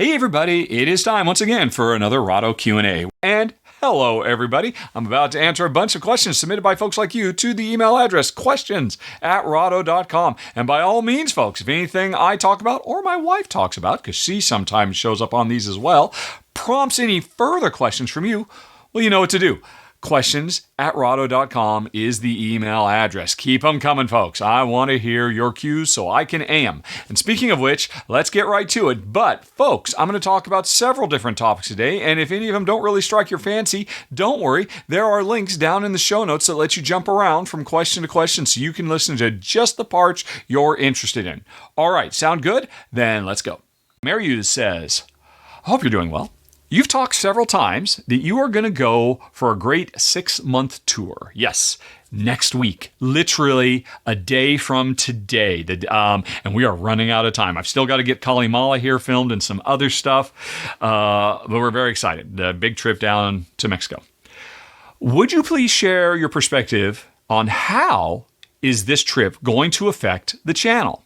Hey everybody, it is time once again for another Rahdo Q&A. And hello everybody, I'm about to answer a bunch of questions submitted by folks like you to the email address questions@rahdo.com. And by all means, folks, if anything I talk about or my wife talks about, because she sometimes shows up on these as well, prompts any further questions from you, well, you know what to do. Questions@rahdo.com is the email address. Keep them coming, folks. I want to hear your cues so I can am. And speaking of which, let's get right to it. But, folks, I'm going to talk about several different topics today, and if any of them don't really strike your fancy, don't worry. There are links down in the show notes that let you jump around from question to question so you can listen to just the parts you're interested in. All right, sound good? Then let's go. Marius says, I hope you're doing well. You've talked several times that you are going to go for a great 6-month tour. Yes, next week, literally a day from today. And we are running out of time. I've still got to get Kalimala here filmed and some other stuff, but we're very excited. The big trip down to Mexico. Would you please share your perspective on how is this trip going to affect the channel?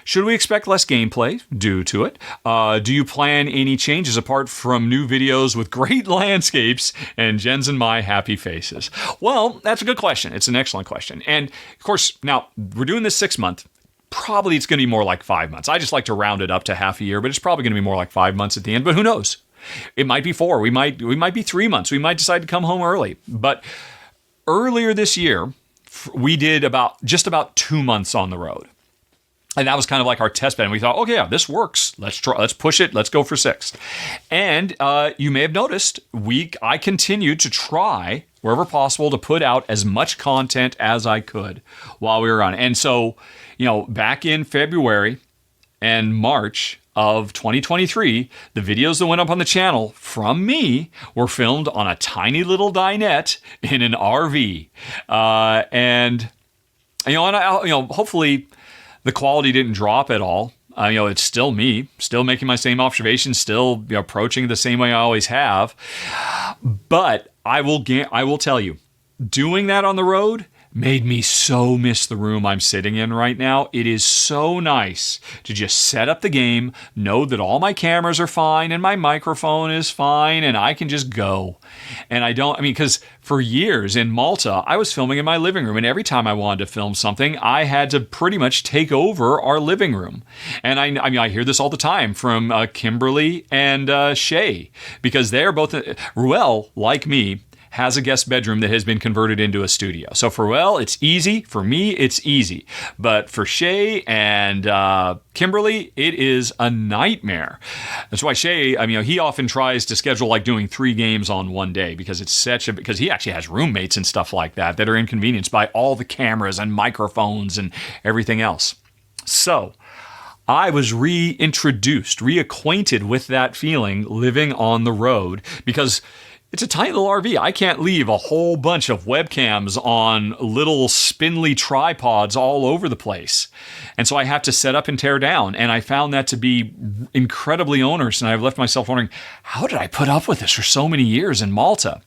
Should we expect less gameplay due to it? Do you plan any changes apart from new videos with great landscapes and Jen's and my happy faces? Well, that's a good question. It's an excellent question. And of course, now we're doing this 6 month. Probably it's going to be more like 5 months. I just like to round it up to half a year, but it's probably going to be more like 5 months at the end. But who knows? It might be 4. We might be 3 months. We might decide to come home early. But earlier this year, we did just about 2 months on the road. And that was kind of like our test bed. And we thought, okay, yeah, this works. Let's push it. Let's go for 6. And you may have noticed, I continued to try, wherever possible, to put out as much content as I could while we were on. And so, back in February and March of 2023, the videos that went up on the channel from me were filmed on a tiny little dinette in an RV. Hopefully the quality didn't drop at all. It's still me, still making my same observations, still approaching the same way I always have. But I will tell you, doing that on the road made me so miss the room I'm sitting in right now. It is so nice to just set up the game, know that all my cameras are fine and my microphone is fine and I can just go. And because for years in Malta, I was filming in my living room, and every time I wanted to film something, I had to pretty much take over our living room. And I hear this all the time from Kimberly and Shay, because they're both, Ruel, like me, has a guest bedroom that has been converted into a studio. So for Ruel, it's easy. For me, it's easy. But for Shay and Kimberly, it is a nightmare. That's why Shay, he often tries to schedule like doing 3 games on one day because because he actually has roommates and stuff like that are inconvenienced by all the cameras and microphones and everything else. So I was reacquainted with that feeling living on the road, because it's a tiny little RV. I can't leave a whole bunch of webcams on little spindly tripods all over the place. And so I have to set up and tear down. And I found that to be incredibly onerous. And I've left myself wondering, how did I put up with this for so many years in Malta?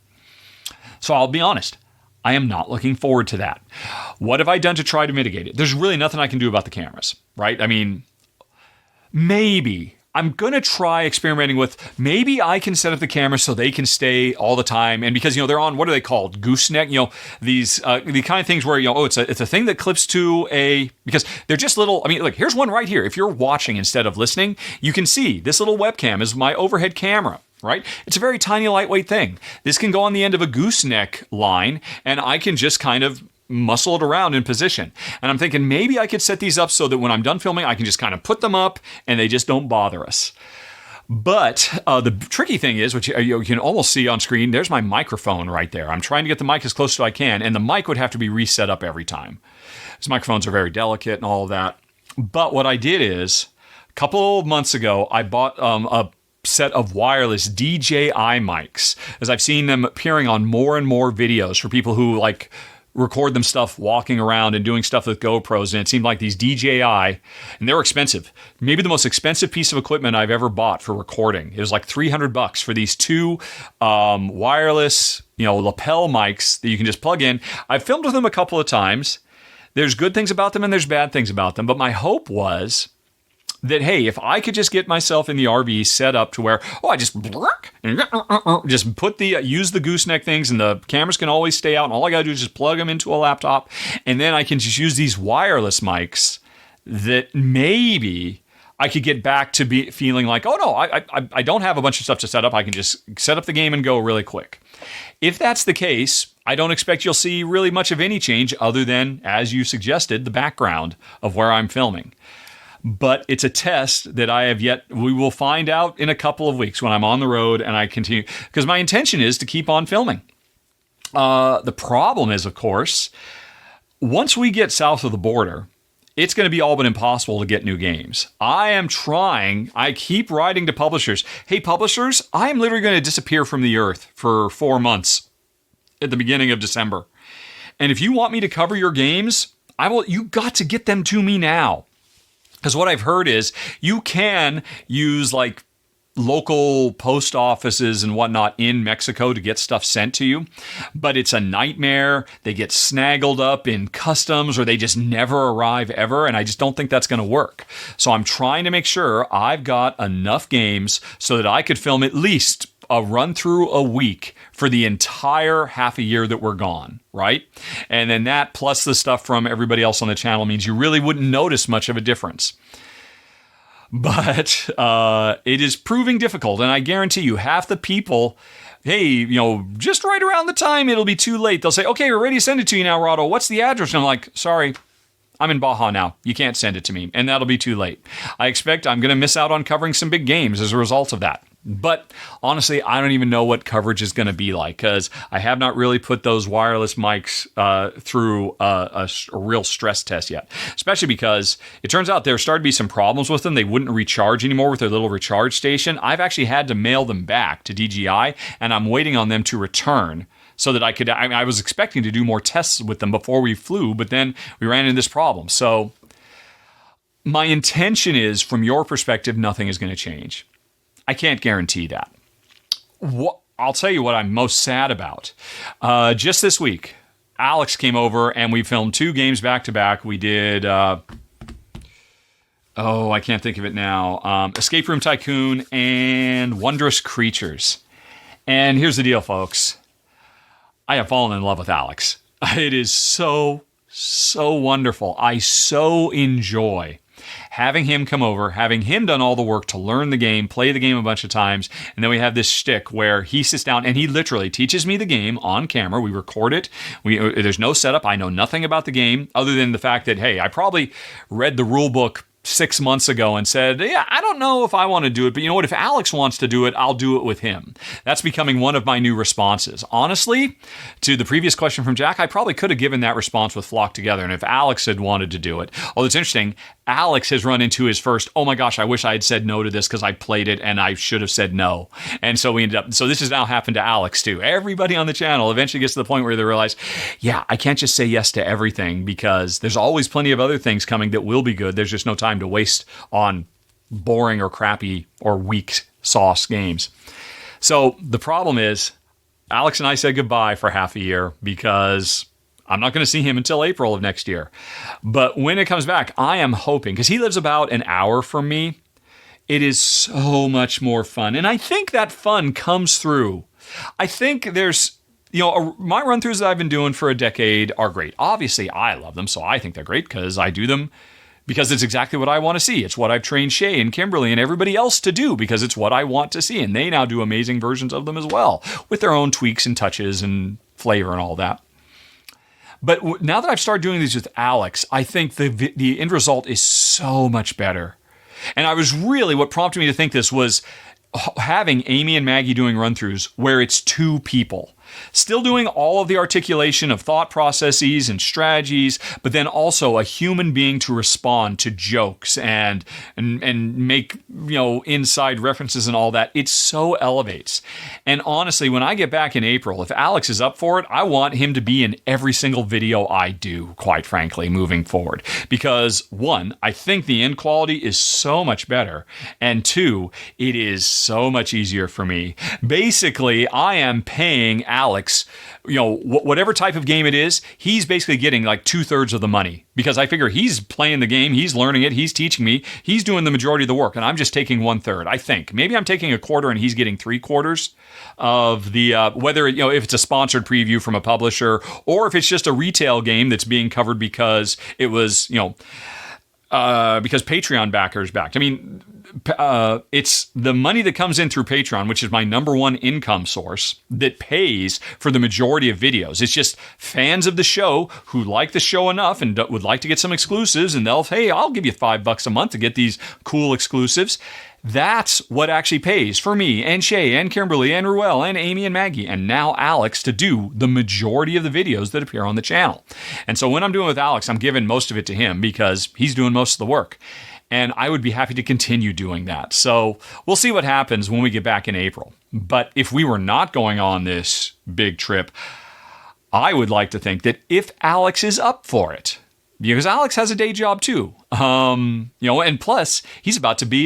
So I'll be honest, I am not looking forward to that. What have I done to try to mitigate it? There's really nothing I can do about the cameras, right? Maybe I'm going to try experimenting with, maybe I can set up the camera so they can stay all the time. And because, they're on, what are they called? Gooseneck, these, the kind of things where, it's a thing that clips to because they're just little, look, here's one right here. If you're watching instead of listening, you can see this little webcam is my overhead camera, right? It's a very tiny, lightweight thing. This can go on the end of a gooseneck line, and I can just kind of muscle it around in position. And I'm thinking maybe I could set these up so that when I'm done filming, I can just kind of put them up and they just don't bother us. But the tricky thing is, which you can almost see on screen, there's my microphone right there. I'm trying to get the mic as close as I can, and the mic would have to be reset up every time. These microphones are very delicate and all of that. But what I did is, a couple of months ago, I bought a set of wireless DJI mics, as I've seen them appearing on more and more videos for people who record them stuff walking around and doing stuff with GoPros, and it seemed like these DJI, and they're expensive. Maybe the most expensive piece of equipment I've ever bought for recording. It was like $300 for these 2 wireless, lapel mics that you can just plug in. I've filmed with them a couple of times. There's good things about them and there's bad things about them, but my hope was that, hey, if I could just get myself in the RV set up to where, I just put use the gooseneck things, and the cameras can always stay out, and all I gotta do is just plug them into a laptop, and then I can just use these wireless mics, that maybe I could get back to feeling like, oh no, I don't have a bunch of stuff to set up. I can just set up the game and go really quick. If that's the case, I don't expect you'll see really much of any change other than, as you suggested, the background of where I'm filming. But it's a test that we will find out in a couple of weeks when I'm on the road and I continue, because my intention is to keep on filming. The problem is, of course, once we get south of the border, it's going to be all but impossible to get new games. I keep writing to publishers. Hey, publishers, I am literally going to disappear from the earth for 4 months at the beginning of December. And if you want me to cover your games, you got to get them to me now. Because what I've heard is you can use like local post offices and whatnot in Mexico to get stuff sent to you, but it's a nightmare. They get snaggled up in customs, or they just never arrive ever, and I just don't think that's going to work. So I'm trying to make sure I've got enough games so that I could film at least a run through a week for the entire half a year that we're gone, right? And then that plus the stuff from everybody else on the channel means you really wouldn't notice much of a difference. But it is proving difficult, and I guarantee you, half the people, hey, just right around the time it'll be too late, they'll say, okay, we're ready to send it to you now, Rahdo. What's the address? And I'm like, sorry, I'm in Baja now. You can't send it to me, and that'll be too late. I expect I'm going to miss out on covering some big games as a result of that. But honestly, I don't even know what coverage is going to be like, because I have not really put those wireless mics through a real stress test yet. Especially because it turns out there started to be some problems with them. They wouldn't recharge anymore with their little recharge station. I've actually had to mail them back to DJI, and I'm waiting on them to return so that I was expecting to do more tests with them before we flew, but then we ran into this problem. So my intention is, from your perspective, nothing is going to change. I can't guarantee that. I'll tell you what I'm most sad about. Just this week, Alex came over and we filmed 2 games back to back. We did, I can't think of it now. Escape Room Tycoon and Wondrous Creatures. And here's the deal, folks. I have fallen in love with Alex. It is so wonderful. I so enjoy having him come over, having him done all the work to learn the game, play the game a bunch of times, and then we have this shtick where he sits down and he literally teaches me the game on camera. We record it. There's no setup. I know nothing about the game other than the fact that, hey, I probably read the rule book 6 months ago and said, yeah, I don't know if I want to do it, but you know what? If Alex wants to do it, I'll do it with him. That's becoming one of my new responses. Honestly, to the previous question from Jack, I probably could have given that response with Flock Together, and if Alex had wanted to do it. Although it's interesting, Alex has run into his first, oh my gosh, I wish I had said no to this because I played it and I should have said no. And so this has now happened to Alex too. Everybody on the channel eventually gets to the point where they realize, yeah, I can't just say yes to everything because there's always plenty of other things coming that will be good. There's just no time to waste on boring or crappy or weak sauce games. So the problem is, Alex and I said goodbye for half a year because I'm not going to see him until April of next year. But when it comes back, I am hoping, because he lives about an hour from me, it is so much more fun. And I think that fun comes through. I think there's, my run-throughs that I've been doing for a decade are great. Obviously, I love them, so I think they're great because I do them because it's exactly what I want to see. It's what I've trained Shay and Kimberly and everybody else to do because it's what I want to see. And they now do amazing versions of them as well with their own tweaks and touches and flavor and all that. But now that I've started doing these with Alex, I think the end result is so much better. And what prompted me to think this was having Amy and Maggie doing run-throughs where it's 2 people. Still doing all of the articulation of thought processes and strategies, but then also a human being to respond to jokes and make, inside references and all that. It so elevates. And honestly, when I get back in April, if Alex is up for it, I want him to be in every single video I do, quite frankly, moving forward. Because 1, I think the end quality is so much better. And 2, it is so much easier for me. Basically, I am paying Alex, whatever type of game it is, he's basically getting like 2/3 of the money, because I figure he's playing the game, he's learning it, he's teaching me, he's doing the majority of the work, and I'm just taking 1/3. I think maybe I'm taking 1/4 and he's getting 3/4 of the whether if it's a sponsored preview from a publisher or if it's just a retail game that's being covered because it was because Patreon backers backed. I mean, it's the money that comes in through Patreon, which is my number one income source, that pays for the majority of videos. It's just fans of the show who like the show enough and would like to get some exclusives, and I'll give you $5 a month to get these cool exclusives. That's what actually pays for me and Shay and Kimberly and Ruel and Amy and Maggie and now Alex to do the majority of the videos that appear on the channel. And so when I'm doing with Alex, I'm giving most of it to him because he's doing most of the work. And I would be happy to continue doing that. So we'll see what happens when we get back in April. But if we were not going on this big trip, I would like to think that if Alex is up for it, because Alex has a day job too, and plus he's about to be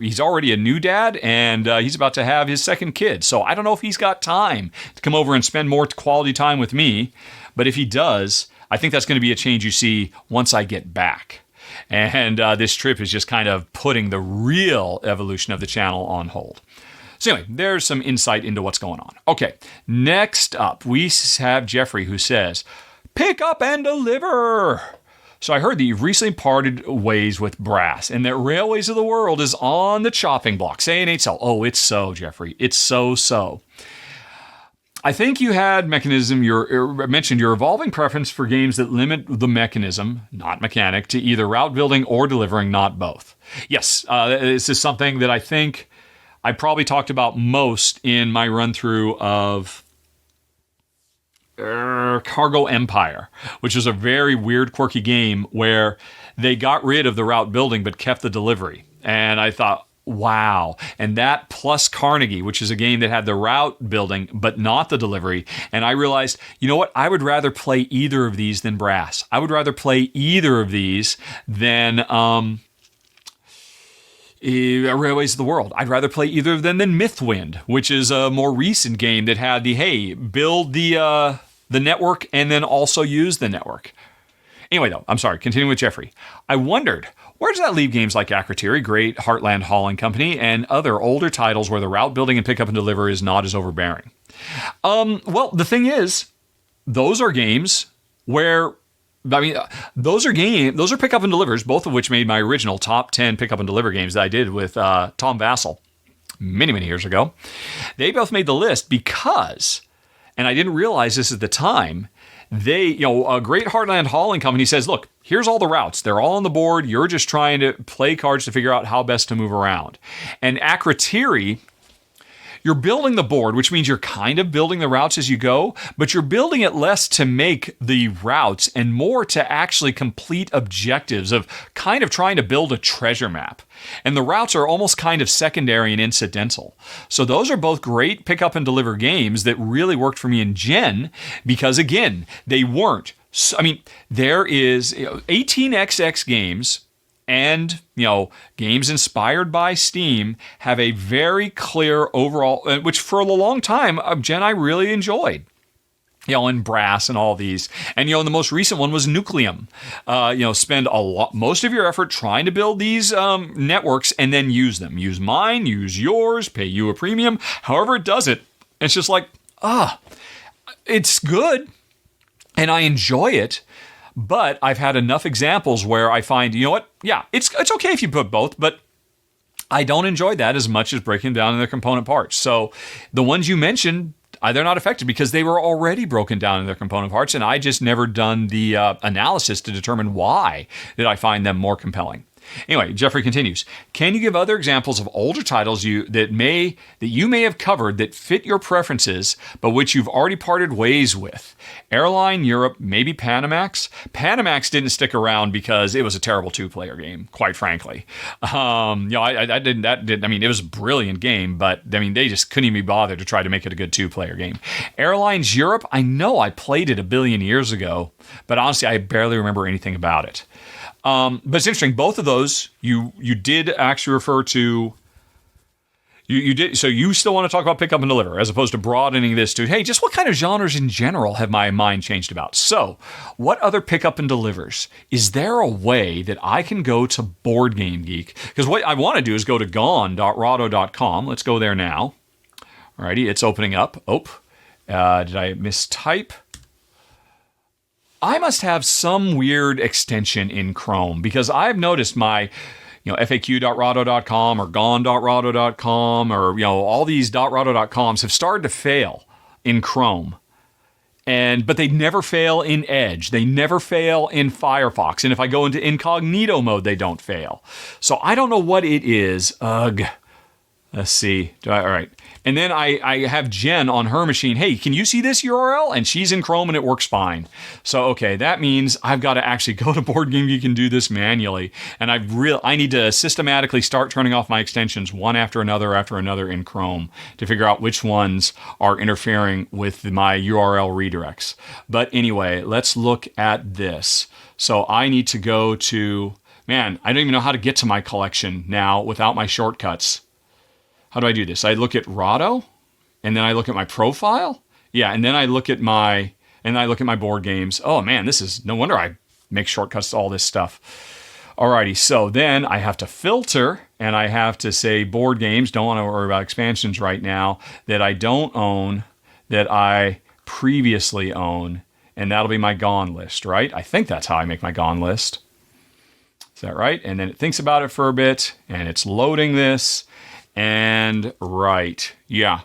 he's already a new dad, and he's about to have his second kid. So I don't know if he's got time to come over and spend more quality time with me. But if he does, I think that's going to be a change you see once I get back. And this trip is just kind of putting the real evolution of the channel on hold. So anyway, there's some insight into what's going on. Okay, next up, we have Jeffrey who says, pick up and deliver. So I heard that you've recently parted ways with Brass and that Railways of the World is on the chopping block. Say it ain't so. Oh, it's so, Jeffrey. It's so. I think you had mentioned your evolving preference for games that limit the mechanism, not mechanic, to either route building or delivering, not both. Yes, this is something that I think I probably talked about most in my run-through of Cargo Empire, which is a very weird, quirky game where they got rid of the route building but kept the delivery. And I thought, wow. And that plus Carnegie, which is a game that had the route building but not the delivery. And I realized, you know what? I would rather play either of these than Brass. I would rather play either of these than Railways of the World. I'd rather play either of them than Mythwind, which is a more recent game that had build the network and then also use the network. Anyway, though, I'm sorry, continuing with Jeffrey. I wondered, where does that leave games like Akrotiri, Great Heartland Hauling Company, and other older titles where the route building and pick up and deliver is not as overbearing? Well, the thing is, those are games where, those are pick up and delivers, both of which made my original top 10 pick up and deliver games that I did with Tom Vassell many, many years ago. They both made the list because, and I didn't realize this at the time, a Great Heartland Hauling Company says, look, here's all the routes. They're all on the board. You're just trying to play cards to figure out how best to move around. And Akrotiri, you're building the board, which means you're kind of building the routes as you go, but you're building it less to make the routes and more to actually complete objectives of kind of trying to build a treasure map. And the routes are almost kind of secondary and incidental. So those are both great pick up and deliver games that really worked for me in Gen because, again, they weren't. There is 18xx games and, games inspired by Steam have a very clear overall, which for a long time, Gen I really enjoyed. And Brass and all these. And, the most recent one was Nucleum. Spend most of your effort trying to build these networks and then use them. Use mine, use yours, pay you a premium. However it does it. It's just like, it's good. And I enjoy it. But I've had enough examples where I find, it's okay if you put both, but I don't enjoy that as much as breaking down in their component parts. So the ones you mentioned, they're not affected because they were already broken down in their component parts, and I just never done the analysis to determine why did I find them more compelling. Anyway, Jeffrey continues. Can you give other examples of older titles that you may have covered that fit your preferences, but which you've already parted ways with? Airline Europe, maybe Panamax. Panamax didn't stick around because it was a terrible two-player game, quite frankly. It was a brilliant game, but they just couldn't even be bothered to try to make it a good two-player game. Airlines Europe, I know I played it a billion years ago, but honestly, I barely remember anything about it. But it's interesting, both of those, you did actually refer to, You did. So you still want to talk about pick up and deliver as opposed to broadening this to, hey, just what kind of genres in general have my mind changed about? So what other pick up and delivers? Is there a way that I can go to Board Game Geek? Because what I want to do is go to gone.rahdo.com. Let's go there now. Alrighty, it's opening up. Did I mistype? I must have some weird extension in Chrome because I've noticed my faq.rahdo.com or gone.rahdo.com or, all these .rahdo.coms have started to fail in Chrome. But they never fail in Edge. They never fail in Firefox. And if I go into incognito mode, they don't fail. So I don't know what it is. Ugh. Let's see. All right. And then I have Jen on her machine. Hey, can you see this URL? And she's in Chrome and it works fine. So, okay, that means I've got to actually go to Board Game Geek and do this manually. And I need to systematically start turning off my extensions one after another in Chrome to figure out which ones are interfering with my URL redirects. But anyway, let's look at this. So I need to go to, I don't even know how to get to my collection now without my shortcuts. How do I do this? I look at Rahdo, and then I look at my profile. Yeah, and then I look at my board games. Oh man, this is no wonder I make shortcuts to all this stuff. Alrighty, so then I have to filter, and I have to say board games. Don't want to worry about expansions right now that I don't own, that I previously own, and that'll be my gone list, right? I think that's how I make my gone list. Is that right? And then it thinks about it for a bit, and it's loading this. And right, yeah.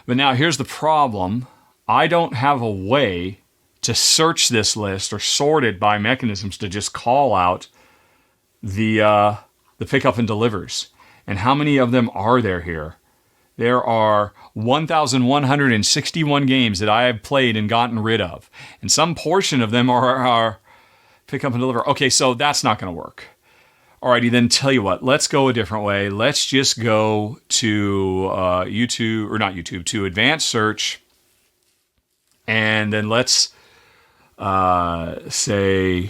But now here's the problem. I don't have a way to search this list or sort it by mechanisms to just call out the pickup and delivers. And how many of them are there here? There are 1,161 games that I have played and gotten rid of. And some portion of them are pick up and deliver. Okay, so that's not going to work. Alrighty, then tell you what, let's go a different way. Let's just go to to advanced search. And then let's say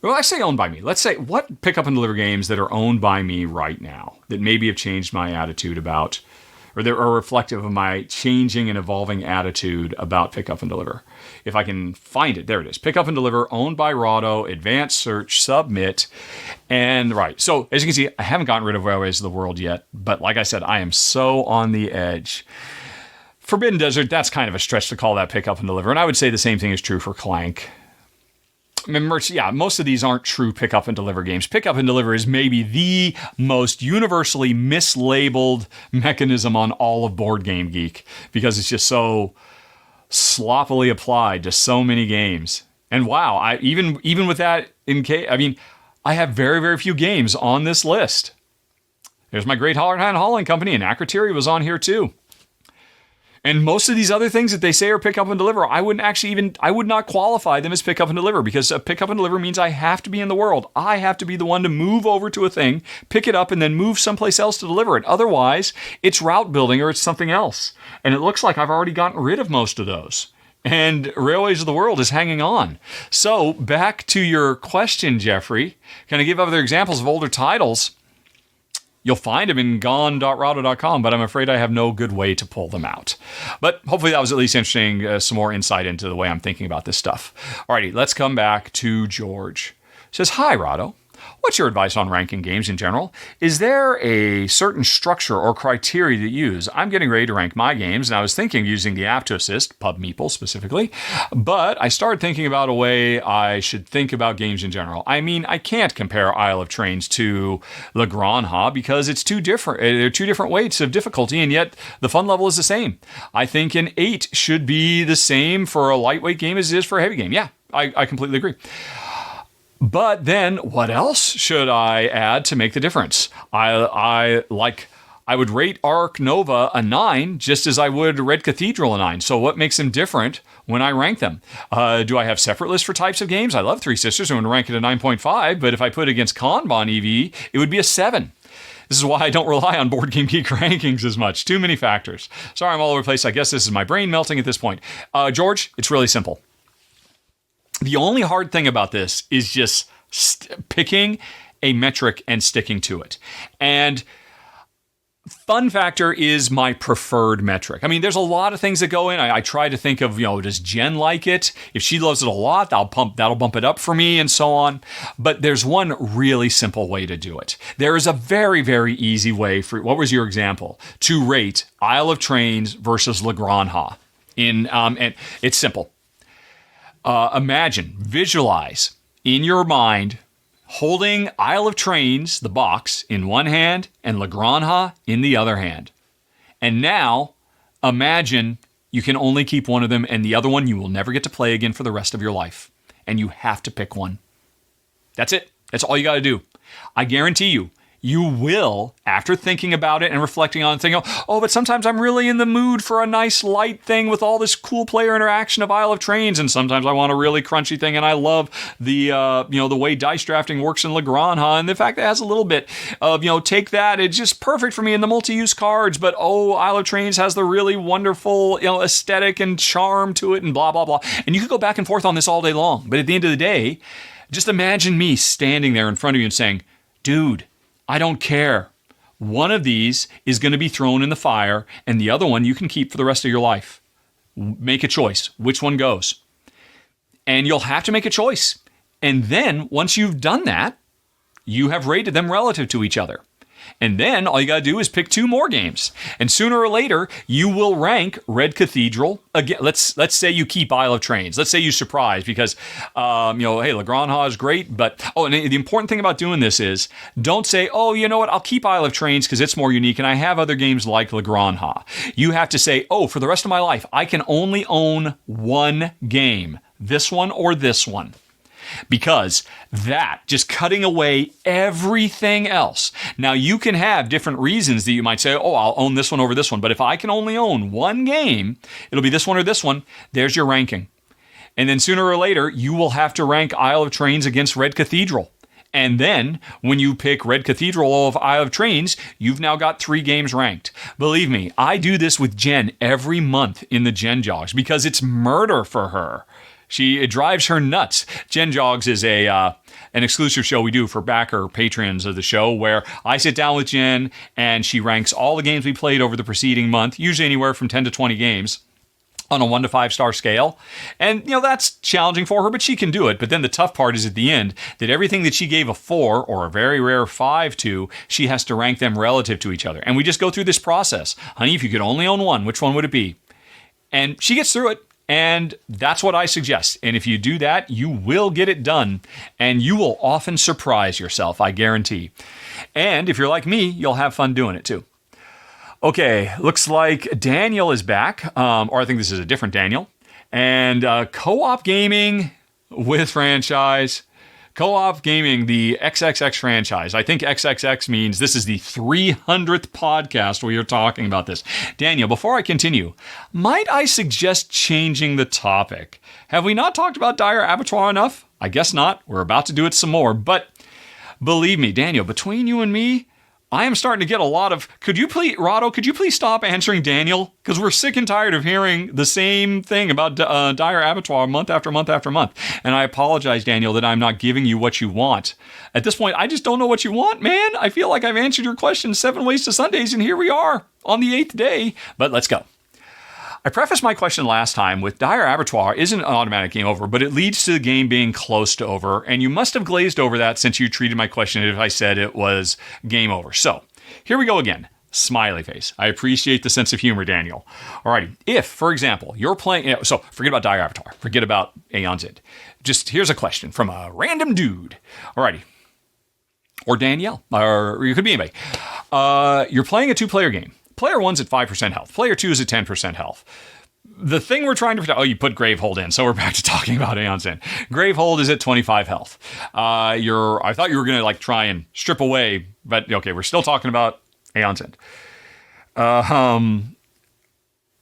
owned by me. Let's say what pick up and deliver games that are owned by me right now that maybe have changed my attitude about, or that are reflective of my changing and evolving attitude about pick up and deliver. If I can find it, there it is. Pick up and deliver, owned by Rahdo, advanced search, submit, and right. So as you can see, I haven't gotten rid of Railways of the World yet, but like I said, I am so on the edge. Forbidden Desert, that's kind of a stretch to call that pick up and deliver, and I would say the same thing is true for Clank. Most of these aren't true pick up and deliver games. Pick up and deliver is maybe the most universally mislabeled mechanism on all of Board Game Geek because it's just so sloppily applied to so many games. And wow, I even with that I have very, very few games on this list. There's my Great Hollerheim Hauling Company, and Akrotiri was on here too. And most of these other things that they say are pick up and deliver, I would not qualify them as pick up and deliver because a pick up and deliver means I have to be in the world. I have to be the one to move over to a thing, pick it up, and then move someplace else to deliver it. Otherwise, it's route building or it's something else. And it looks like I've already gotten rid of most of those. And Railways of the World is hanging on. So back to your question, Jeffrey, can I give other examples of older titles? You'll find them in gone.rahdo.com, but I'm afraid I have no good way to pull them out. But hopefully that was at least interesting, some more insight into the way I'm thinking about this stuff. Alrighty, let's come back to George. It says, hi, Rahdo. What's your advice on ranking games in general? Is there a certain structure or criteria that you use? I'm getting ready to rank my games, and I was thinking of using the app to assist, PubMeeple specifically, but I started thinking about a way I should think about games in general. I mean, I can't compare Isle of Trains to La Granja because it's too different. They're two different weights of difficulty, and yet the fun level is the same. I think an 8 should be the same for a lightweight game as it is for a heavy game. Yeah, I completely agree. But then, what else should I add to make the difference? I would rate Arc Nova a 9, just as I would Red Cathedral a 9. So what makes them different when I rank them? Do I have separate lists for types of games? I love Three Sisters, I'm going to rank it a 9.5, but if I put it against Kanban EV, it would be a 7. This is why I don't rely on Board Game Geek rankings as much. Too many factors. Sorry, I'm all over the place. I guess this is my brain melting at this point. George, it's really simple. The only hard thing about this is just picking a metric and sticking to it. And Fun factor is my preferred metric. I mean, there's a lot of things that go in. I try to think of, does Jen like it? If she loves it a lot, that'll bump it up for me and so on. But there's one really simple way to do it. There is a very, very easy way for, what was your example? To rate Isle of Trains versus Le Grand Ha. And it's simple. Visualize in your mind holding Isle of Trains, the box, in one hand and Le Grand Ha in the other hand. And now, imagine you can only keep one of them and the other one you will never get to play again for the rest of your life. And you have to pick one. That's it. That's all you got to do. I guarantee you, you will, after thinking about it and reflecting on it, thinking, but sometimes I'm really in the mood for a nice light thing with all this cool player interaction of Isle of Trains, and sometimes I want a really crunchy thing, and I love the the way dice drafting works in Le Grand Ha, and the fact that it has a little bit of, take that, it's just perfect for me in the multi-use cards, but Isle of Trains has the really wonderful, aesthetic and charm to it, and blah, blah, blah. And you could go back and forth on this all day long, but at the end of the day, just imagine me standing there in front of you and saying, dude, I don't care. One of these is going to be thrown in the fire, and the other one you can keep for the rest of your life. Make a choice. Which one goes? And you'll have to make a choice. And then, once you've done that, you have rated them relative to each other. And then all you got to do is pick two more games. And sooner or later, you will rank Red Cathedral. Again, let's say you keep Isle of Trains. Let's say you surprise because, hey, Le Grand Ha is great. But, and the important thing about doing this is don't say, you know what, I'll keep Isle of Trains because it's more unique and I have other games like Le Grand Ha. You have to say, for the rest of my life, I can only own one game, this one or this one. Because that, just cutting away everything else. Now, you can have different reasons that you might say, I'll own this one over this one. But if I can only own one game, it'll be this one or this one. There's your ranking. And then sooner or later, you will have to rank Isle of Trains against Red Cathedral. And then, when you pick Red Cathedral over Isle of Trains, you've now got 3 games ranked. Believe me, I do this with Jen every month in the Jen Jogs because it's murder for her. It drives her nuts. Jen Jogs is an exclusive show we do for backer patrons of the show where I sit down with Jen and she ranks all the games we played over the preceding month, usually anywhere from 10 to 20 games on a 1 to 5 star scale. And, that's challenging for her, but she can do it. But then the tough part is at the end that everything that she gave a 4 or a very rare 5 to, she has to rank them relative to each other. And we just go through this process. Honey, if you could only own one, which one would it be? And she gets through it. And that's what I suggest. And if you do that, you will get it done. And you will often surprise yourself, I guarantee. And if you're like me, you'll have fun doing it too. Okay, looks like Daniel is back. Or I think this is a different Daniel. And co-op gaming with franchise. Co-op gaming, the XXX franchise. I think XXX means this is the 300th podcast where you're talking about this. Daniel, before I continue, might I suggest changing the topic? Have we not talked about Dire Abattoir enough? I guess not. We're about to do it some more. But believe me, Daniel, between you and me, I am starting to get a lot of, Rahdo, could you please stop answering Daniel? Because we're sick and tired of hearing the same thing about Dire Abattoir month after month after month. And I apologize, Daniel, that I'm not giving you what you want. At this point, I just don't know what you want, man. I feel like I've answered your question 7 ways to Sundays, and here we are on the 8th day. But let's go. I prefaced my question last time with Dire Abattoir isn't an automatic game over, but it leads to the game being close to over, and you must have glazed over that since you treated my question if I said it was game over. So, here we go again. Smiley face. I appreciate the sense of humor, Daniel. Alrighty, if, for example, you're playing, so forget about Dire Abattoir, forget about Aeon's End. Just here's a question from a random dude. Alrighty. Or Danielle, or it could be anybody. You're playing a 2-player game. Player 1's at 5% health. Player 2 is at 10% health. The thing we're trying to... you put Gravehold in, so we're back to talking about Aeon's End. Gravehold is at 25 health. I thought you were going to try and strip away, but okay, we're still talking about Aeon's End.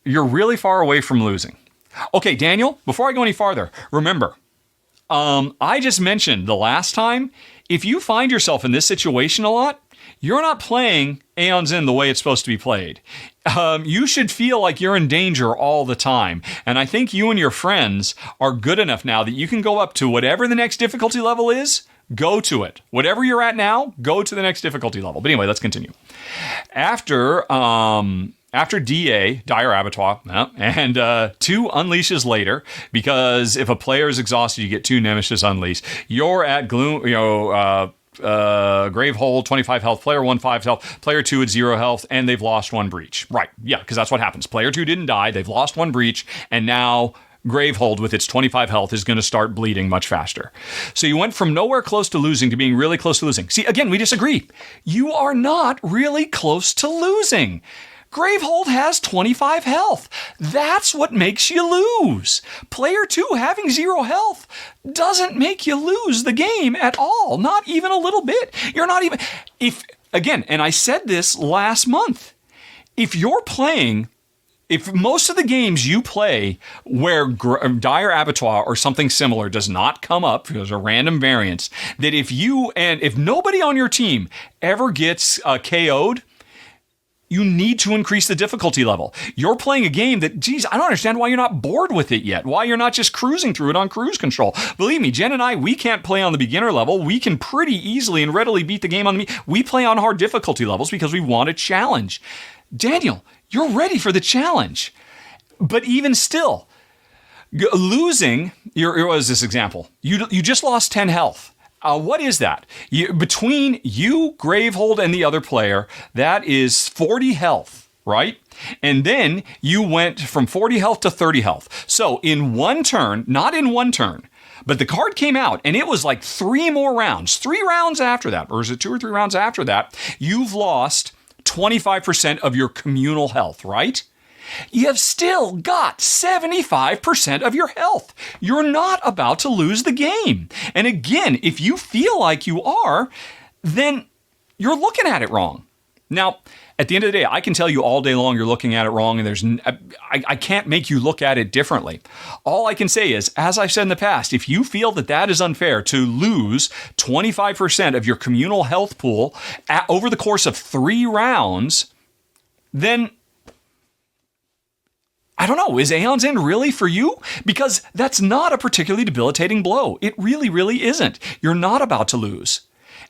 You're really far away from losing. Okay, Daniel, before I go any farther, remember, I just mentioned the last time, if you find yourself in this situation a lot, you're not playing Aeon's End the way it's supposed to be played. You should feel like you're in danger all the time. And I think you and your friends are good enough now that you can go up to whatever the next difficulty level is, go to it. Whatever you're at now, go to the next difficulty level. But anyway, let's continue. After DA, Dire Abattoir, and 2 unleashes later, because if a player is exhausted, you get 2 Nemesis unleash. You're at Gravehold, 25 health, player 1, 5 health, player 2 at 0 health, and they've lost 1 breach. Right, yeah, because that's what happens. Player 2 didn't die, they've lost 1 breach, and now Gravehold with its 25 health is going to start bleeding much faster. So you went from nowhere close to losing to being really close to losing. See, again, we disagree. You are not really close to losing. Gravehold has 25 health. That's what makes you lose. Player 2 having 0 health doesn't make you lose the game at all. Not even a little bit. You're not even... Again, and I said this last month, if most of the games you play where Dire Abattoir or something similar does not come up, there's a random variance, that if nobody on your team ever gets KO'd, you need to increase the difficulty level. You're playing a game that, geez, I don't understand why you're not bored with it yet. Why you're not just cruising through it on cruise control. Believe me, Jen and I, we can't play on the beginner level. We can pretty easily and readily beat the game on we play on hard difficulty levels because we want a challenge. Daniel, you're ready for the challenge. But even still, losing, here was this example. You just lost 10 health. What is that? Between you, Gravehold, and the other player, that is 40 health, right? And then you went from 40 health to 30 health. So in one turn, not in one turn, but the card came out, and it was like 3 more rounds. 3 rounds after that, or is it 2 or 3 rounds after that, you've lost 25% of your communal health, right? You've still got 75% of your health. You're not about to lose the game. And again, if you feel like you are, then you're looking at it wrong. Now, at the end of the day, I can tell you all day long you're looking at it wrong, and I can't make you look at it differently. All I can say is, as I've said in the past, if you feel that is unfair to lose 25% of your communal health pool over the course of 3 rounds, then I don't know, is Aeon's End really for you? Because that's not a particularly debilitating blow. It really, really isn't. You're not about to lose.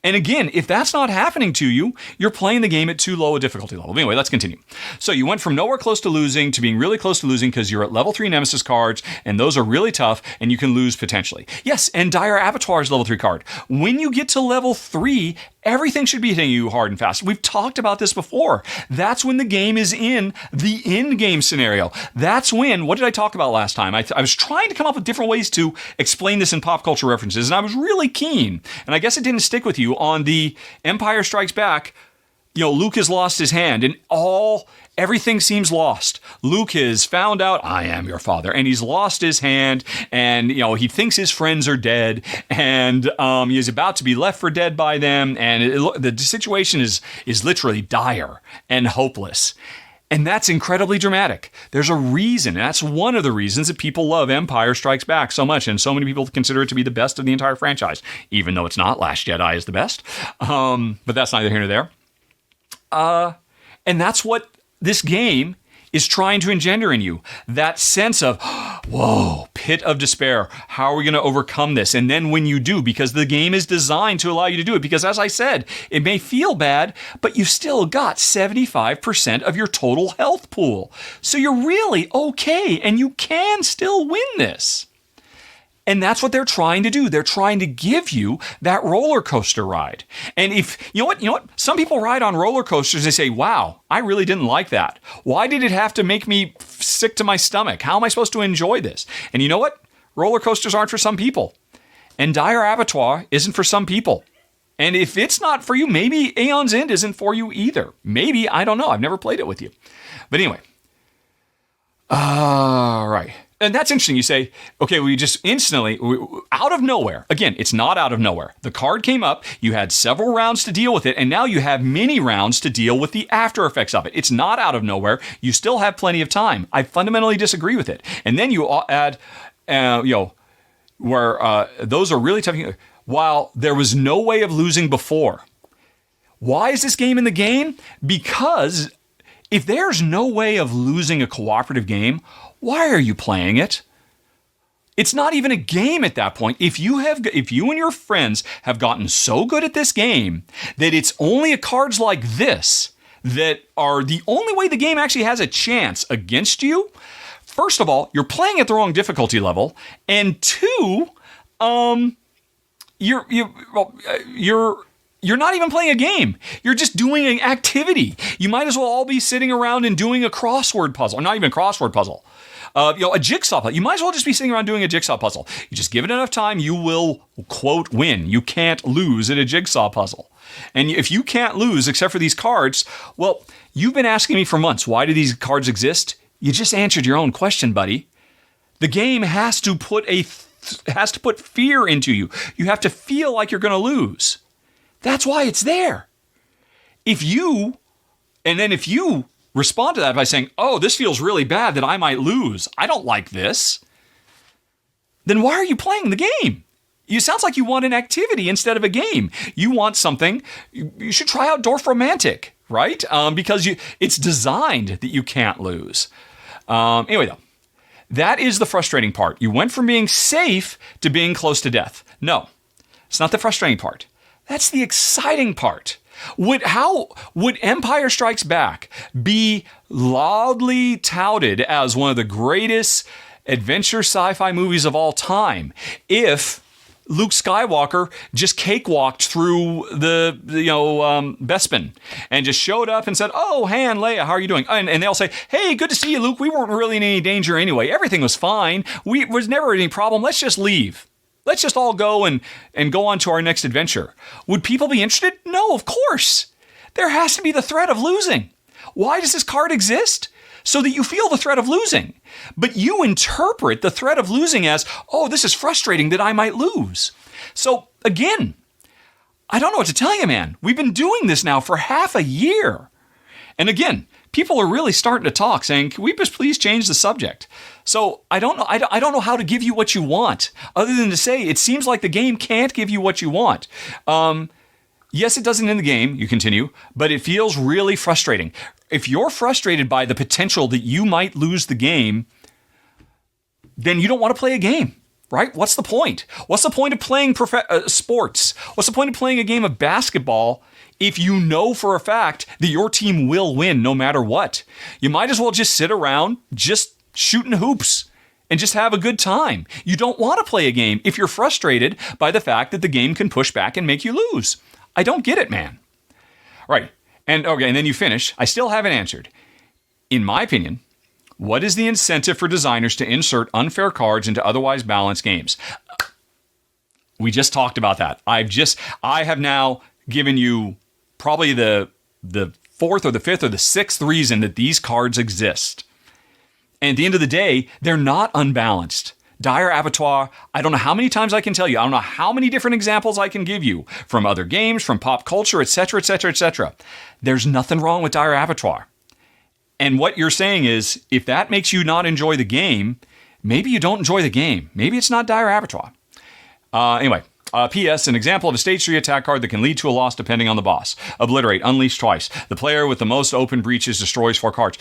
And again, if that's not happening to you, you're playing the game at too low a difficulty level. Anyway, let's continue. So you went from nowhere close to losing to being really close to losing because you're at level 3 Nemesis cards, and those are really tough, and you can lose potentially. Yes, and Dire Abattoir is level 3 card. When you get to level 3, everything should be hitting you hard and fast. We've talked about this before. That's when the game is in the end game scenario. That's when, what did I talk about last time? I was trying to come up with different ways to explain this in pop culture references, and I was really keen, and I guess it didn't stick with you, on the Empire Strikes Back. Luke has lost his hand, and everything seems lost. Luke has found out, I am your father, and he's lost his hand, and he thinks his friends are dead, and he's about to be left for dead by them, and the situation is literally dire and hopeless. And that's incredibly dramatic. There's a reason, and that's one of the reasons that people love Empire Strikes Back so much, and so many people consider it to be the best of the entire franchise, even though it's not. Last Jedi is the best. But that's neither here nor there. And that's what this game is trying to engender in you. That sense of, whoa, pit of despair. How are we going to overcome this? And then when you do, because the game is designed to allow you to do it, because as I said, it may feel bad, but you still got 75% of your total health pool. So you're really okay, and you can still win this. And that's what they're trying to do. They're trying to give you that roller coaster ride. And if, you know what? Some people ride on roller coasters, they say, wow, I really didn't like that. Why did it have to make me sick to my stomach? How am I supposed to enjoy this? And you know what? Roller coasters aren't for some people. And Dire Abattoir isn't for some people. And if it's not for you, maybe Aeon's End isn't for you either. Maybe, I don't know. I've never played it with you. But anyway. All right. And that's interesting. You say, okay, we just instantly, out of nowhere, again, it's not out of nowhere. The card came up, you had several rounds to deal with it, and now you have many rounds to deal with the after effects of it. It's not out of nowhere. You still have plenty of time. I fundamentally disagree with it. And then you add, where those are really tough. While there was no way of losing before. Why is this game in the game? Because if there's no way of losing a cooperative game, why are you playing it? It's not even a game at that point. If you and your friends have gotten so good at this game that it's only cards like this that are the only way the game actually has a chance against you, first of all, you're playing at the wrong difficulty level, and two, you're not even playing a game. You're just doing an activity. You might as well all be sitting around and doing a crossword puzzle, or not even a crossword puzzle. A jigsaw puzzle. You might as well just be sitting around doing a jigsaw puzzle. You just give it enough time, you will, quote, win. You can't lose at a jigsaw puzzle. And if you can't lose except for these cards, well, you've been asking me for months, why do these cards exist? You just answered your own question, buddy. The game has to put fear into you. You have to feel like you're going to lose. That's why it's there. If you respond to that by saying, oh, this feels really bad that I might lose, I don't like this, then why are you playing the game? It sounds like you want an activity instead of a game. You want something. You should try out Dorfromantic, right? Because it's designed that you can't lose. Anyway, though, that is the frustrating part. You went from being safe to being close to death. No, it's not the frustrating part. That's the exciting part. Would Empire Strikes Back be loudly touted as one of the greatest adventure sci-fi movies of all time if Luke Skywalker just cakewalked through the Bespin and just showed up and said, "Oh, Han, Leia, how are you doing?" And they'll say, "Hey, good to see you, Luke. We weren't really in any danger anyway. Everything was fine. Was never any problem. Let's just leave. Let's just all go and go on to our next adventure." Would people be interested? No, of course. There has to be the threat of losing. Why does this card exist? So that you feel the threat of losing. But you interpret the threat of losing as, oh, this is frustrating that I might lose. So again, I don't know what to tell you, man. We've been doing this now for half a year. And again, people are really starting to talk, saying, can we just please change the subject? So I don't know. I don't know how to give you what you want, other than to say it seems like the game can't give you what you want. Yes, it doesn't in the game, you continue, but it feels really frustrating. If you're frustrated by the potential that you might lose the game, then you don't want to play a game, right? What's the point? What's the point of playing sports? What's the point of playing a game of basketball if you know for a fact that your team will win no matter what? You might as well just sit around, just shooting hoops and just have a good time. You don't want to play a game if you're frustrated by the fact that the game can push back and make you lose. I don't get it, man. Right. And then you finish. I still haven't answered. In my opinion, what is the incentive for designers to insert unfair cards into otherwise balanced games? We just talked about that. I have now given you probably the fourth or the fifth or the sixth reason that these cards exist. And at the end of the day, they're not unbalanced. Dire Abattoir, I don't know how many times I can tell you. I don't know how many different examples I can give you from other games, from pop culture, etc., etc., etc. There's nothing wrong with Dire Abattoir. And what you're saying is, if that makes you not enjoy the game, maybe you don't enjoy the game. Maybe it's not Dire Abattoir. Anyway, P.S. An example of a stage 3 attack card that can lead to a loss depending on the boss. Obliterate, unleash twice. The player with the most open breaches destroys 4 cards.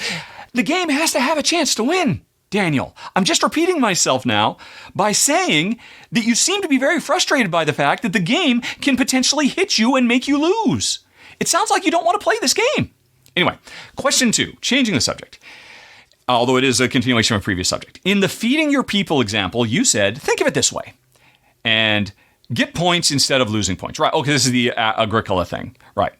The game has to have a chance to win, Daniel. I'm just repeating myself now by saying that you seem to be very frustrated by the fact that the game can potentially hit you and make you lose. It sounds like you don't want to play this game. Anyway, question 2, changing the subject. Although it is a continuation of a previous subject. In the feeding your people example, you said, think of it this way. And get points instead of losing points. Right, okay, this is the Agricola thing. Right.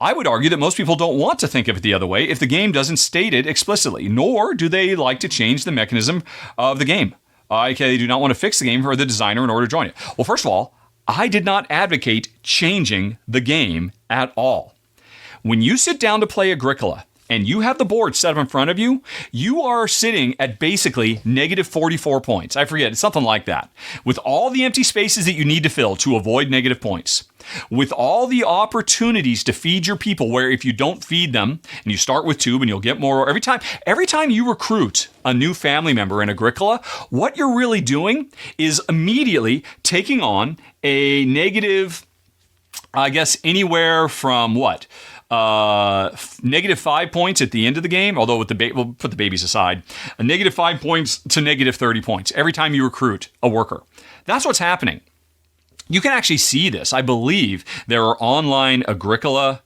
I would argue that most people don't want to think of it the other way if the game doesn't state it explicitly, nor do they like to change the mechanism of the game. They do not want to fix the game for the designer in order to join it. Well, first of all, I did not advocate changing the game at all. When you sit down to play Agricola and you have the board set up in front of you, you are sitting at basically negative 44 points. I forget, it's something like that. With all the empty spaces that you need to fill to avoid negative points. With all the opportunities to feed your people, where if you don't feed them, and you start with 2 and you'll get more, every time you recruit a new family member in Agricola, what you're really doing is immediately taking on a negative, I guess, anywhere from what? negative 5 points at the end of the game, although with we'll put the babies aside, a negative 5 points to negative 30 points every time you recruit a worker. That's what's happening. You can actually see this. I believe there are online Agricola,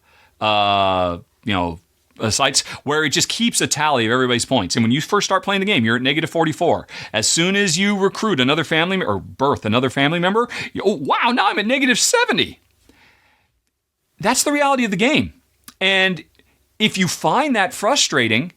sites where it just keeps a tally of everybody's points. And when you first start playing the game, you're at negative 44. As soon as you recruit another family or birth another family member, wow, now I'm at negative 70. That's the reality of the game. And if you find that frustrating,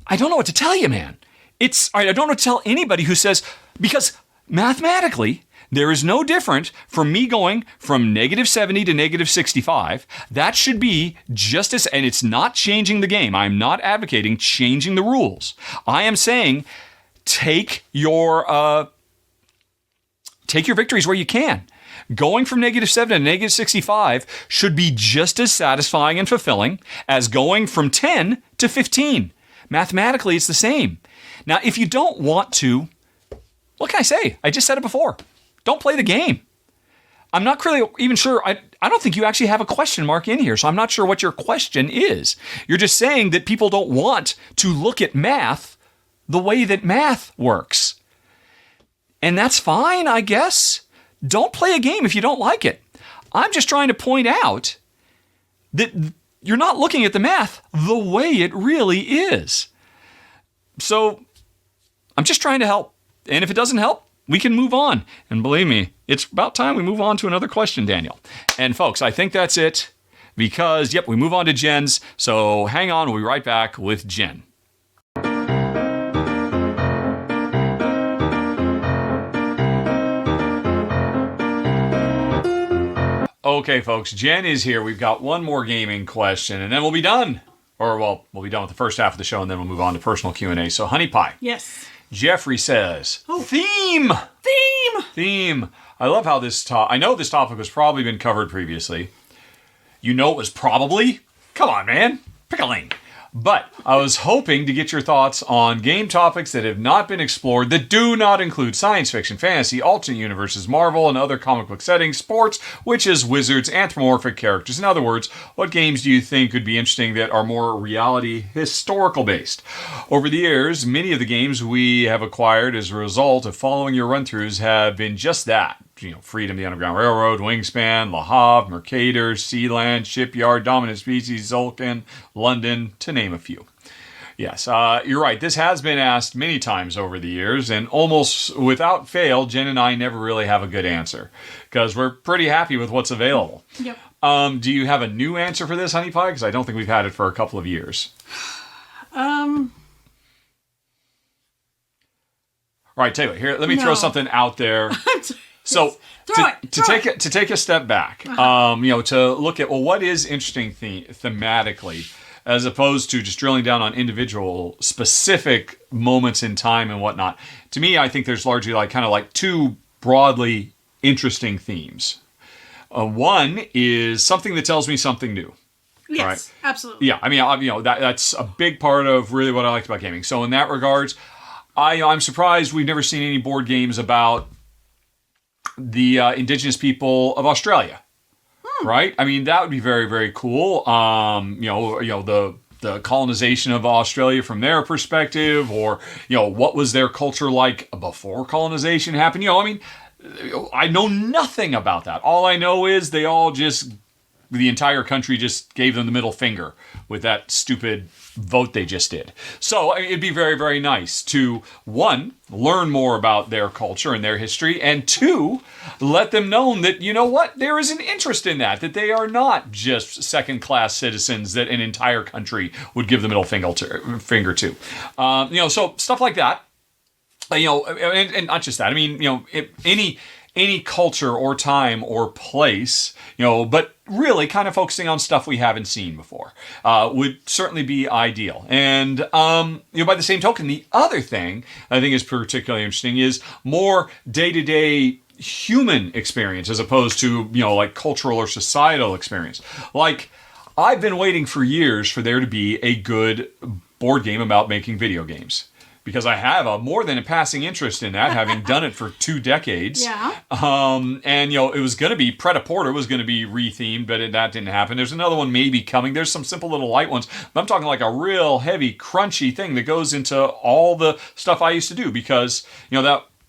I don't know what to tell you, man. I don't know what to tell anybody who says, because mathematically, there is no different from me going from negative 70 to negative 65. That should be just as, and it's not changing the game. I'm not advocating changing the rules. I am saying take your victories where you can. Going from negative 7 to negative 65 should be just as satisfying and fulfilling as going from 10 to 15. Mathematically, it's the same. Now, if you don't want to, what can I say? I just said it before. Don't play the game. I'm not really even sure. I don't think you actually have a question mark in here, so I'm not sure what your question is. You're just saying that people don't want to look at math the way that math works. And that's fine, I guess. Don't play a game if you don't like it. I'm just trying to point out that you're not looking at the math the way it really is. So I'm just trying to help. And if it doesn't help, we can move on. And believe me, it's about time we move on to another question, Daniel. And folks, I think that's it because, we move on to Jen's. So hang on, we'll be right back with Jen. Okay, folks, Jen is here. We've got one more gaming question, and then we'll be done. We'll be done with the first half of the show, and then we'll move on to personal Q&A. So, Honey Pie. Yes. Jeffrey says, Theme! I love how I know this topic has probably been covered previously. You know it was probably? Come on, man. Pick a lane. But I was hoping to get your thoughts on game topics that have not been explored that do not include science fiction, fantasy, alternate universes, Marvel, and other comic book settings, sports, witches, wizards, anthropomorphic characters. In other words, what games do you think could be interesting that are more reality historical based? Over the years, many of the games we have acquired as a result of following your run-throughs have been just that. Freedom, the Underground Railroad, Wingspan, Le Havre, Mercator, Sealand, Shipyard, Dominant Species, Zulkan, London, to name a few. Yes, you're right. This has been asked many times over the years, and almost without fail, Jen and I never really have a good answer because we're pretty happy with what's available. Yep. Do you have a new answer for this, Honey Pie? Because I don't think we've had it for a couple of years. All right, tell you what, here, let me throw something out there. So to take a step back, to look at, what is interesting thematically, as opposed to just drilling down on individual specific moments in time and whatnot. To me, I think there's largely like two broadly interesting themes. One is something that tells me something new. Yes, right? Absolutely. Yeah, I mean, that's a big part of really what I liked about gaming. So in that regards, I'm surprised we've never seen any board games about the indigenous people of Australia, right? I mean, that would be very, very cool. The colonization of Australia from their perspective, or what was their culture like before colonization happened? I know nothing about that. All I know is the entire country just gave them the middle finger with that stupid vote they just did. So it'd be very, very nice to, one, learn more about their culture and their history, and two, let them know that, there is an interest in that they are not just second-class citizens that an entire country would give the middle finger to. So stuff like that. And not just that. I mean, any culture or time or place, but really kind of focusing on stuff we haven't seen before would certainly be ideal. And, by the same token, the other thing I think is particularly interesting is more day-to-day human experience as opposed to, cultural or societal experience. Like, I've been waiting for years for there to be a good board game about making video games. because I have a more than a passing interest in that, having done it for 2 decades. Yeah. And, it was going to be, Pret-a-Porter was going to be rethemed, but that didn't happen. There's another one maybe coming. There's some simple little light ones, but I'm talking like a real heavy, crunchy thing that goes into all the stuff I used to do because,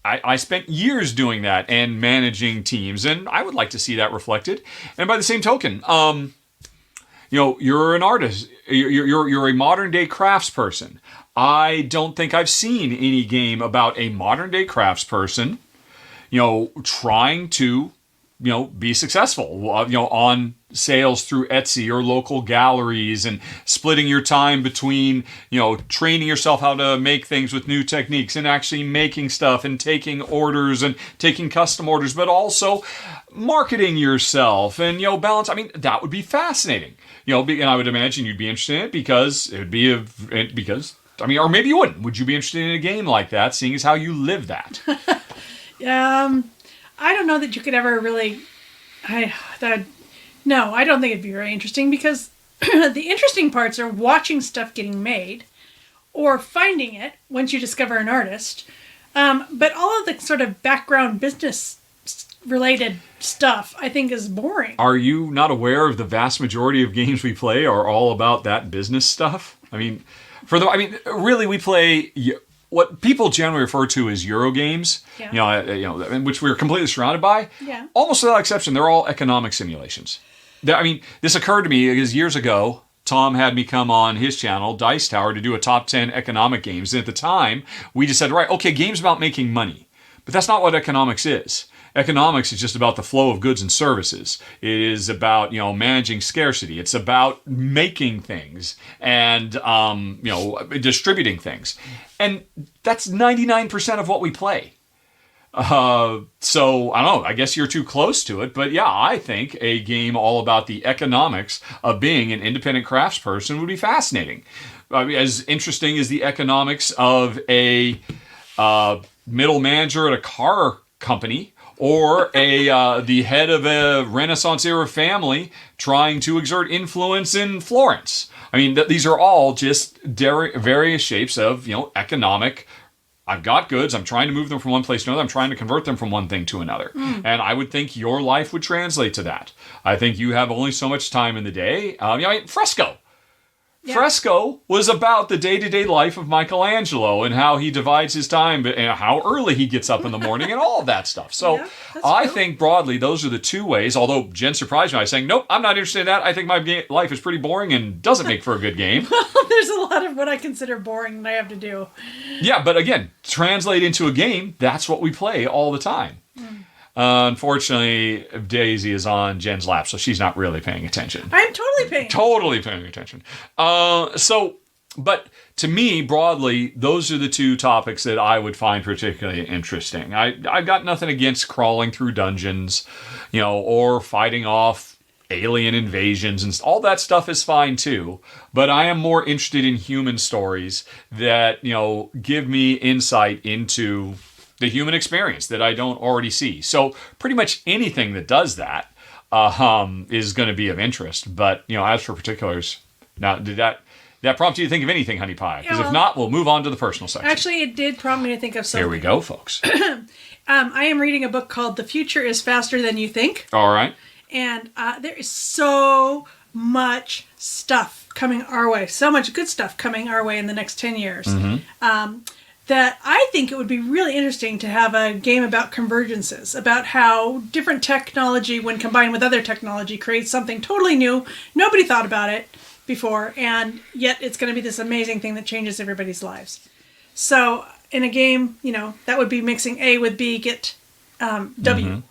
I spent years doing that and managing teams, and I would like to see that reflected. And by the same token, you're an artist. You're a modern day craftsperson. I don't think I've seen any game about a modern day craftsperson, trying to, be successful, on sales through Etsy or local galleries and splitting your time between, training yourself how to make things with new techniques and actually making stuff and taking orders and taking custom orders, but also marketing yourself and, balance. I mean, that would be fascinating, and I would imagine you'd be interested in it because it would be or maybe you wouldn't. Would you be interested in a game like that, seeing as how you live that? I don't know that you could ever really... No, I don't think it'd be very interesting because the interesting parts are watching stuff getting made or finding it once you discover an artist. But all of the sort of background business related stuff I think is boring. Are you not aware of the vast majority of games we play are all about that business stuff? I mean... really, we play what people generally refer to as Euro games. Yeah. Which we're completely surrounded by. Yeah. Almost without exception, they're all economic simulations. This occurred to me because years ago, Tom had me come on his channel, Dice Tower, to do a top 10 economic games. And at the time, we just said, right, okay, games about making money, but that's not what economics is. Economics is just about the flow of goods and services. It is about, managing scarcity. It's about making things and, distributing things. And that's 99% of what we play. So, I don't know, I guess you're too close to it. But yeah, I think a game all about the economics of being an independent craftsperson would be fascinating. As interesting as the economics of a middle manager at a car company, or the head of a Renaissance era family trying to exert influence in Florence. I mean, these are all just various shapes of, economic. I've got goods. I'm trying to move them from one place to another. I'm trying to convert them from one thing to another. And I would think your life would translate to that. I think you have only so much time in the day. Fresco. Yeah. Fresco was about the day-to-day life of Michelangelo and how he divides his time and how early he gets up in the morning and all of that stuff. So I think broadly those are the two ways, although Jen surprised me by saying, nope, I'm not interested in that. I think my life is pretty boring and doesn't make for a good game. Well, there's a lot of what I consider boring that I have to do. Yeah, but again, translate into a game, that's what we play all the time. Unfortunately, Daisy is on Jen's lap, so she's not really paying attention. I'm totally paying attention. Totally paying attention. But to me, broadly, those are the two topics that I would find particularly interesting. I've got nothing against crawling through dungeons, or fighting off alien invasions, and all that stuff is fine too. But I am more interested in human stories that, give me insight into the human experience that I don't already see. So pretty much anything that does that is going to be of interest. But, as for particulars, now, did that prompt you to think of anything, Honey Pie? Because if not, we'll move on to the personal section. Actually, it did prompt me to think of something. Here we go, folks. I am reading a book called The Future is Faster Than You Think. All right. And there is so much stuff coming our way, so much good stuff coming our way in the next 10 years. That I think it would be really interesting to have a game about convergences, about how different technology, when combined with other technology, creates something totally new. Nobody thought about it before, and yet it's going to be this amazing thing that changes everybody's lives. So in a game, that would be mixing A with B, get W,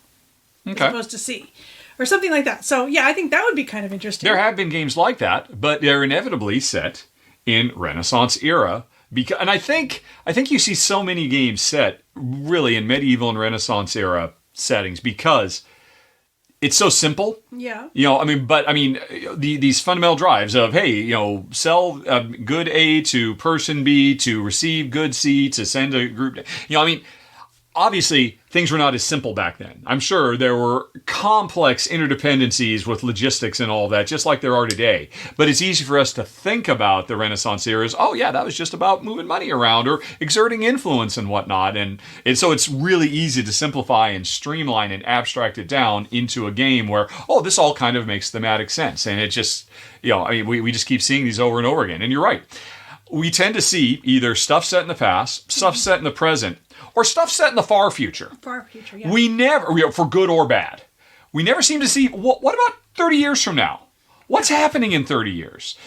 as opposed to C, or something like that. So yeah, I think that would be kind of interesting. There have been games like that, but they're inevitably set in Renaissance era. And I think you see so many games set really in medieval and Renaissance era settings because it's so simple. Yeah. These fundamental drives of, hey, sell good A to person B to receive good C to send a group. obviously, things were not as simple back then. I'm sure there were complex interdependencies with logistics and all that, just like there are today. But it's easy for us to think about the Renaissance era as, oh yeah, that was just about moving money around or exerting influence and whatnot. And so it's really easy to simplify and streamline and abstract it down into a game where, oh, this all kind of makes thematic sense. And it just, we just keep seeing these over and over again. And you're right. We tend to see either stuff set in the past, stuff set in the present, or stuff set in the far future. Far future, yeah. We never, for good or bad, we never seem to see, what about 30 years from now? What's happening in 30 years?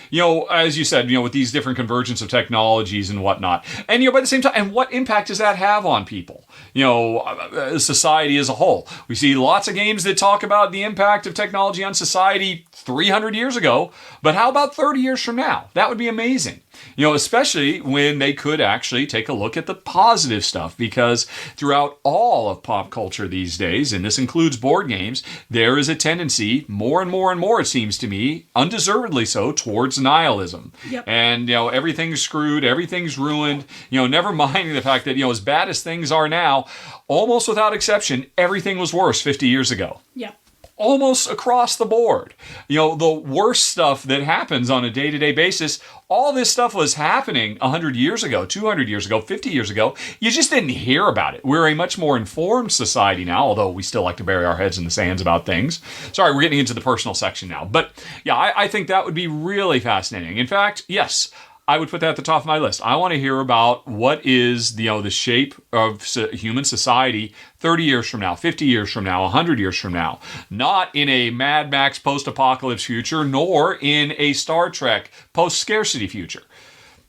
As you said, with these different convergence of technologies and whatnot. And, by the same time, and what impact does that have on people? Society as a whole. We see lots of games that talk about the impact of technology on society 300 years ago. But how about 30 years from now? That would be amazing. Especially when they could actually take a look at the positive stuff, because throughout all of pop culture these days, and this includes board games, there is a tendency, more and more and more, it seems to me, undeservedly so, towards nihilism. Yep. And, everything's screwed, everything's ruined, never minding the fact that, as bad as things are now, almost without exception, everything was worse 50 years ago. Yep. Almost across the board. The worst stuff that happens on a day-to-day basis, all this stuff was happening 100 years ago, 200 years ago, 50 years ago. You just didn't hear about it. We're a much more informed society now, although we still like to bury our heads in the sands about things. Sorry, we're getting into the personal section now. But yeah, I think that would be really fascinating. In fact, yes, I would put that at the top of my list. I want to hear about what is the shape of human society 30 years from now, 50 years from now, 100 years from now. Not in a Mad Max post-apocalypse future, nor in a Star Trek post-scarcity future.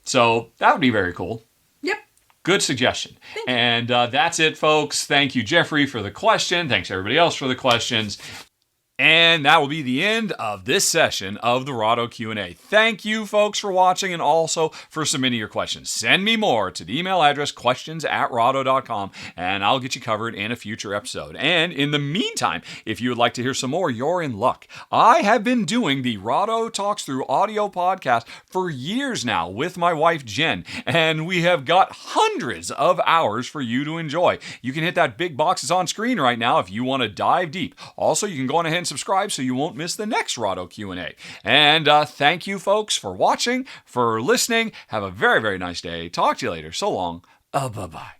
So that would be very cool. Yep. Good suggestion. And that's it, folks. Thank you, Jeffrey, for the question. Thanks, everybody else, for the questions. And that will be the end of this session of the Rahdo Q&A. Thank you, folks, for watching and also for submitting your questions. Send me more to the email address questions@rahdo.com, and I'll get you covered in a future episode. And in the meantime, if you would like to hear some more, you're in luck. I have been doing the Rahdo Talks Through audio podcast for years now with my wife, Jen, and we have got hundreds of hours for you to enjoy. You can hit that big box that's on screen right now if you want to dive deep. Also, you can go on ahead and subscribe so you won't miss the next Rahdo Q&A. And thank you, folks, for watching, for listening. Have a very, very nice day. Talk to you later. So long. Bye-bye.